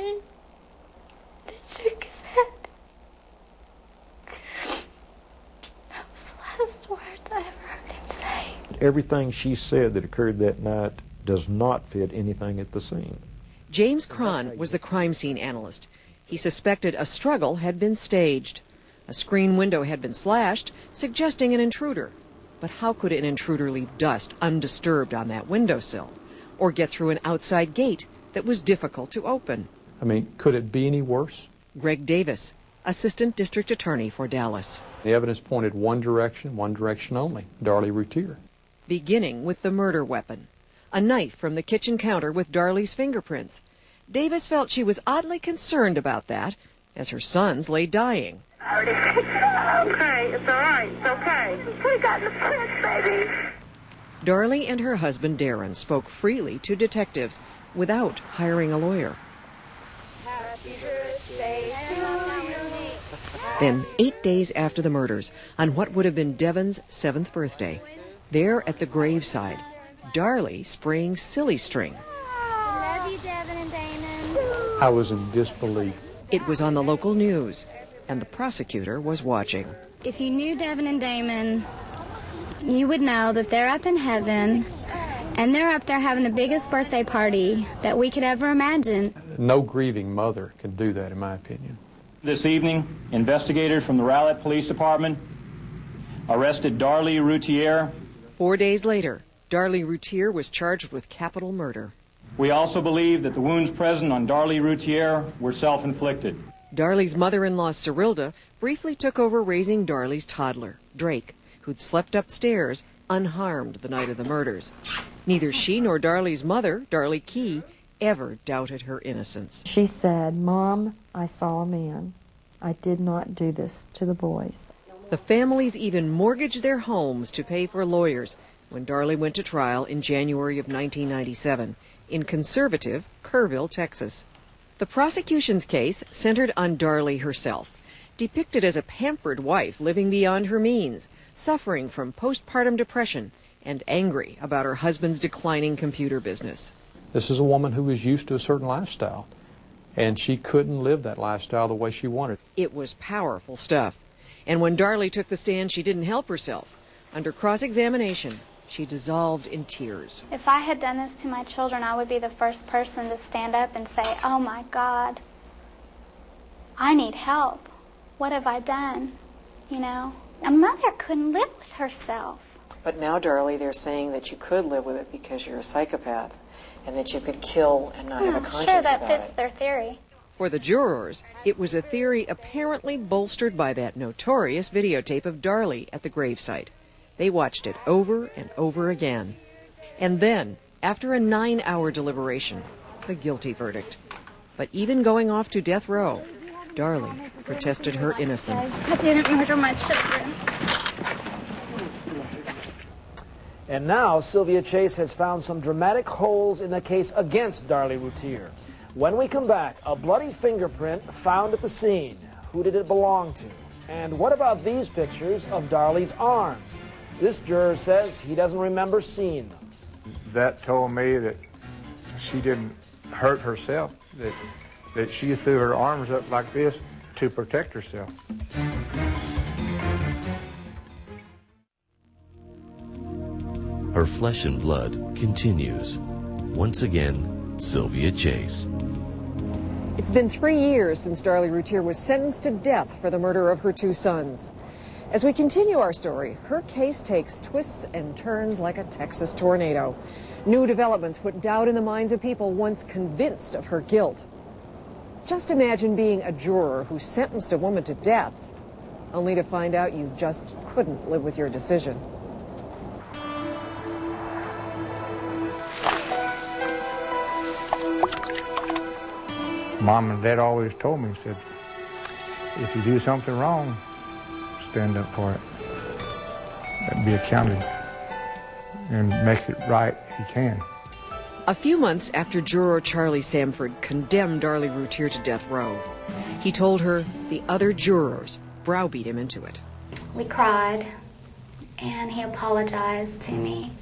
me. He shook his head. That was the last words I ever heard him say. Everything she said that occurred that night does not fit anything at the scene. James Cron was the crime scene analyst. He suspected a struggle had been staged. A screen window had been slashed, suggesting an intruder. But how could an intruder leave dust undisturbed on that windowsill, or get through an outside gate that was difficult to open? I mean, could it be any worse? Greg Davis, Assistant District Attorney for Dallas. The evidence pointed one direction only, Darlie Routier. Beginning with the murder weapon, a knife from the kitchen counter with Darlie's fingerprints. Davis felt she was oddly concerned about that, as her sons lay dying. Okay, it's all right. It's okay. We got the prints, baby. Darlie and her husband Darin spoke freely to detectives without hiring a lawyer. Happy birthday to you. Then, 8 days after the murders, on what would have been Devon's 7th birthday, there at the graveside, Darlie spraying silly string. I love you, Devin and Damon. I was in disbelief. It was on the local news, and the prosecutor was watching. If you knew Devin and Damon, you would know that they're up in heaven, and they're up there having the biggest birthday party that we could ever imagine. No grieving mother can do that, in my opinion. This evening, investigators from the Rowlett Police Department arrested Darlie Routier. 4 days later, Darlie Routier was charged with capital murder. We also believe that the wounds present on Darlie Routier were self-inflicted. Darlie's mother-in-law, Cyrilda, briefly took over raising Darlie's toddler, Drake, who'd slept upstairs unharmed the night of the murders. Neither she nor Darlie's mother, Darlie Key, ever doubted her innocence. She said, "Mom, I saw a man. I did not do this to the boys." The families even mortgaged their homes to pay for lawyers when Darlie went to trial in January of 1997 in conservative Kerrville, Texas. The prosecution's case centered on Darlie herself, depicted as a pampered wife living beyond her means, suffering from postpartum depression and angry about her husband's declining computer business. This is a woman who was used to a certain lifestyle, and she couldn't live that lifestyle the way she wanted. It was powerful stuff. And when Darlie took the stand, she didn't help herself. Under cross-examination, she dissolved in tears. If I had done this to my children, I would be the first person to stand up and say, "Oh my God, I need help. What have I done?" You know, a mother couldn't live with herself. But now, Darlie, they're saying that you could live with it because you're a psychopath and that you could kill and not have a conscience Sure, that about fits it. their theory. For the jurors, it was a theory apparently bolstered by that notorious videotape of Darlie at the gravesite. They watched it over and over again. And then, after a 9-hour deliberation, the guilty verdict. But even going off to death row, Darlie protested her innocence. I didn't murder my children. And now, Sylvia Chase has found some dramatic holes in the case against Darlie Routier. When we come back, a bloody fingerprint found at the scene. Who did it belong to? And what about these pictures of Darlie's arms? This juror says he doesn't remember seeing them. That told me that she didn't hurt herself, that she threw her arms up like this to protect herself. Her flesh and blood continues. Once again, Sylvia Chase. It's been 3 years since Darlie Routier was sentenced to death for the murder of her 2 sons. As we continue our story, her case takes twists and turns like a Texas tornado. New developments put doubt in the minds of people once convinced of her guilt. Just imagine being a juror who sentenced a woman to death, only to find out you just couldn't live with your decision. Mom and Dad always told me, said, if you do something wrong, stand up for it. And be accountable and make it right if you can. A few months after juror Charlie Samford condemned Darlie Routier to death row, he told her the other jurors browbeat him into it. We cried, and he apologized to me.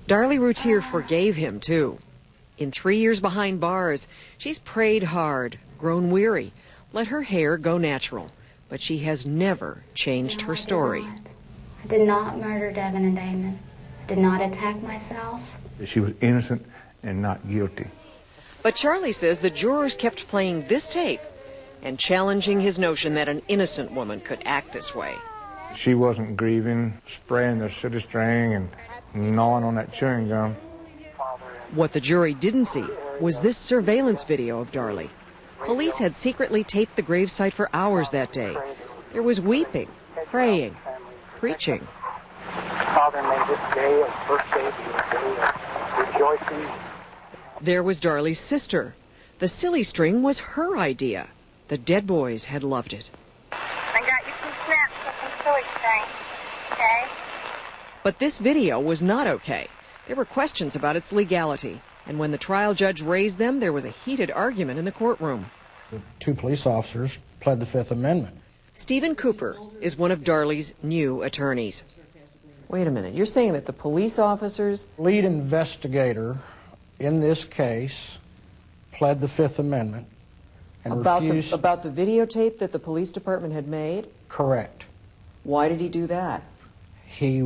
Darlie Routier forgave him, too. In 3 years behind bars, she's prayed hard, grown weary, let her hair go natural. But she has never changed her story. I did not murder Devin and Damon. I did not attack myself. She was innocent and not guilty. But Charlie says the jurors kept playing this tape and challenging his notion that an innocent woman could act this way. She wasn't grieving, spraying the city string and gnawing on that chewing gum. What the jury didn't see was this surveillance video of Darlie. Police had secretly taped the gravesite for hours that day. There was weeping, praying, preaching. Father made this day a birthday be a day of rejoicing. There was Darlie's sister. The silly string was her idea. The dead boys had loved it. I got you some snaps with some silly string, okay? But this video was not okay. There were questions about its legality. And when the trial judge raised them, there was a heated argument in the courtroom. The two police officers pled the Fifth Amendment. Stephen Cooper is one of Darlie's new attorneys. Wait a minute. You're saying that the police officers... Lead investigator in this case pled the Fifth Amendment and refused... About the videotape that the police department had made? Correct. Why did he do that? He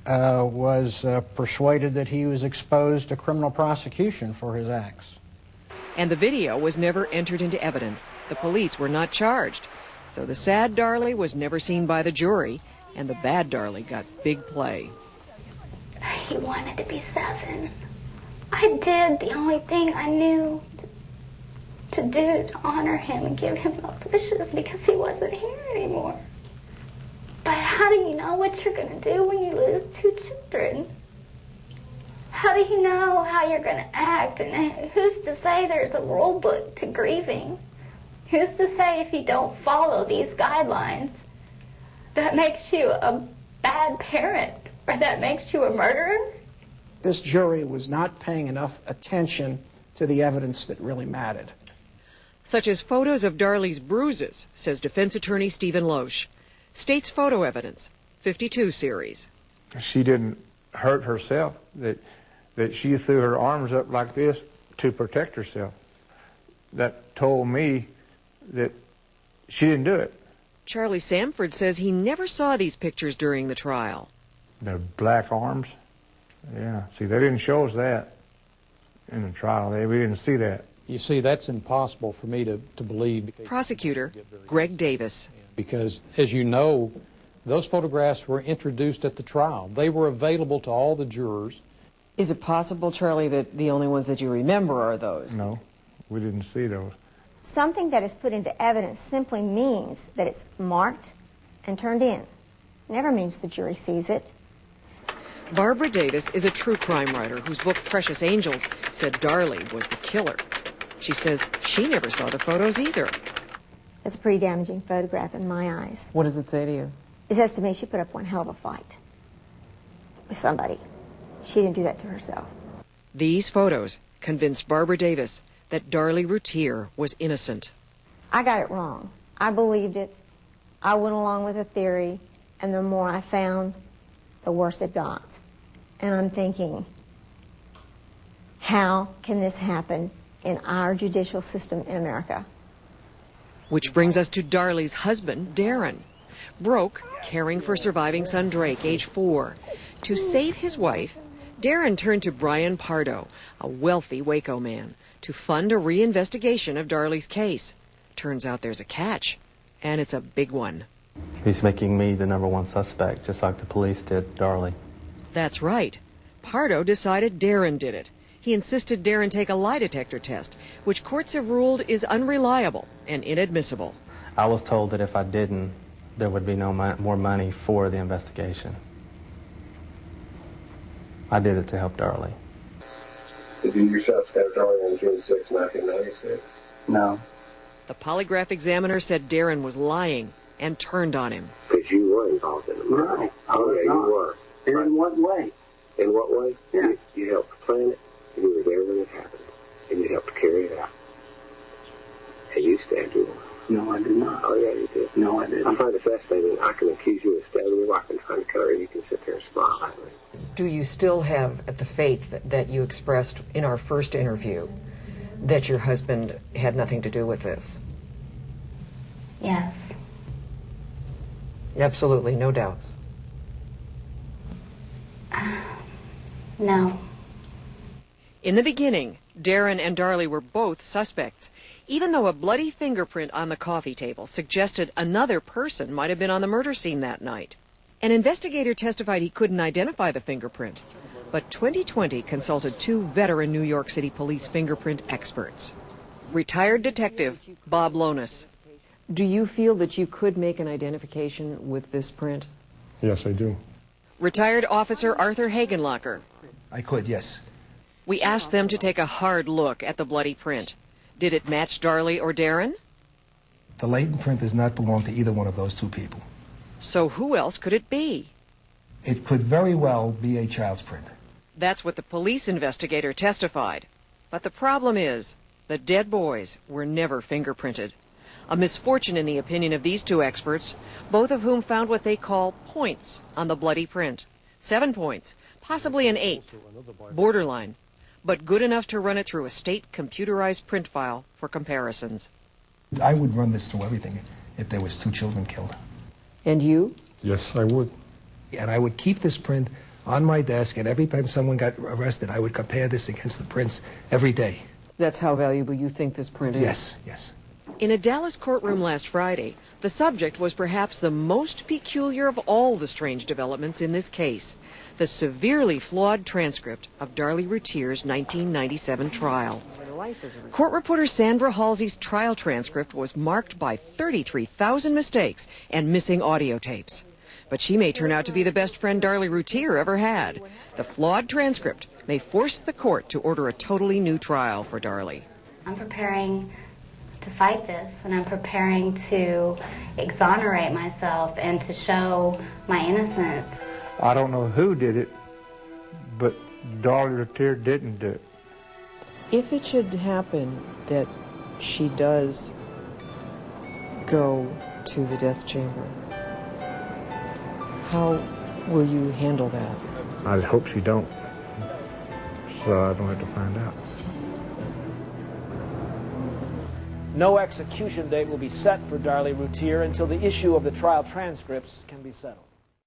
was persuaded that he was exposed to criminal prosecution for his acts. And the video was never entered into evidence. The police were not charged. So the sad Darlie was never seen by the jury, and the bad Darlie got big play. He wanted to be 7. I did the only thing I knew to do to honor him and give him those wishes because he wasn't here anymore. But how do you know what you're going to do when you lose 2 children? How do you know how you're going to act? And who's to say there's a rule book to grieving? Who's to say if you don't follow these guidelines, that makes you a bad parent or that makes you a murderer? This jury was not paying enough attention to the evidence that really mattered. Such as photos of Darlie's bruises, says defense attorney Stephen Loesch. State's photo evidence, 52 series. She didn't hurt herself, that she threw her arms up like this to protect herself. That told me that she didn't do it. Charlie Samford says he never saw these pictures during the trial. The black arms? Yeah, see, they didn't show us that in the trial. We didn't see that. You see, that's impossible for me to believe. Prosecutor Greg Davis. Because, as you know, those photographs were introduced at the trial. They were available to all the jurors. Is it possible, Charlie, that the only ones that you remember are those? No, we didn't see those. Something that is put into evidence simply means that it's marked and turned in. Never means the jury sees it. Barbara Davis is a true crime writer whose book Precious Angels said Darlie was the killer. She says she never saw the photos either. It's a pretty damaging photograph in my eyes. What does it say to you? It says to me she put up one hell of a fight with somebody. She didn't do that to herself. These photos convinced Barbara Davis that Darlie Routier was innocent. I got it wrong. I believed it. I went along with the theory, and the more I found, the worse it got. And I'm thinking, how can this happen in our judicial system in America? Which brings us to Darlie's husband, Darin. Broke, caring for surviving son Drake, age 4. To save his wife, Darin turned to Brian Pardo, a wealthy Waco man, to fund a reinvestigation of Darlie's case. Turns out there's a catch, and it's a big one. He's making me the #1 suspect, just like the police did Darlie. That's right. Pardo decided Darin did it. He insisted Darin take a lie detector test, which courts have ruled is unreliable and inadmissible. I was told that if I didn't, there would be no more money for the investigation. I did it to help Darlie. Did you yourself stab Darlie on June 6, 1996? No. The polygraph examiner said Darin was lying and turned on him. Because you were involved in the murder. No, oh, yeah, you were. And in what way? In what way? Yeah. You helped plan it, and you were there when it happened, and you helped carry it out. And you stabbed your wife. No, I did not. Oh, yeah, you did. No, I didn't. I find it fascinating. I can accuse you of stabbing your wife and trying to kill her, and you can sit there and smile at me. Do you still have the faith that you expressed in our first interview that your husband had nothing to do with this? Yes. Absolutely, no doubts. No. In the beginning, Darin and Darlie were both suspects, even though a bloody fingerprint on the coffee table suggested another person might have been on the murder scene that night. An investigator testified he couldn't identify the fingerprint, but 2020 consulted 2 veteran New York City police fingerprint experts. Retired detective Bob Lonis. Do you feel that you could make an identification with this print? Yes, I do. Retired officer Arthur Hagenlocker. I could, yes. We asked them to take a hard look at the bloody print. Did it match Darlie or Darin? The latent print does not belong to either one of those 2 people. So who else could it be? It could very well be a child's print. That's what the police investigator testified. But the problem is, the dead boys were never fingerprinted. A misfortune in the opinion of these 2 experts, both of whom found what they call points on the bloody print. 7 points, possibly an 8th, borderline, but good enough to run it through a state computerized print file for comparisons. I would run this through everything if there was 2 children killed. And you? Yes, I would. And I would keep this print on my desk, and every time someone got arrested, I would compare this against the prints every day. That's how valuable you think this print is? Yes, yes. In a Dallas courtroom last Friday, the subject was perhaps the most peculiar of all the strange developments in this case, the severely flawed transcript of Darlie Routier's 1997 trial. Court reporter Sandra Halsey's trial transcript was marked by 33,000 mistakes and missing audio tapes. But she may turn out to be the best friend Darlie Routier ever had. The flawed transcript may force the court to order a totally new trial for Darlie. I'm preparing to fight this, and I'm preparing to exonerate myself and to show my innocence. I don't know who did it, but Darlie Routier didn't do it. If it should happen that she does go to the death chamber, how will you handle that? I hope she don't, so I don't have to find out. No execution date will be set for Darlie Routier until the issue of the trial transcripts can be settled.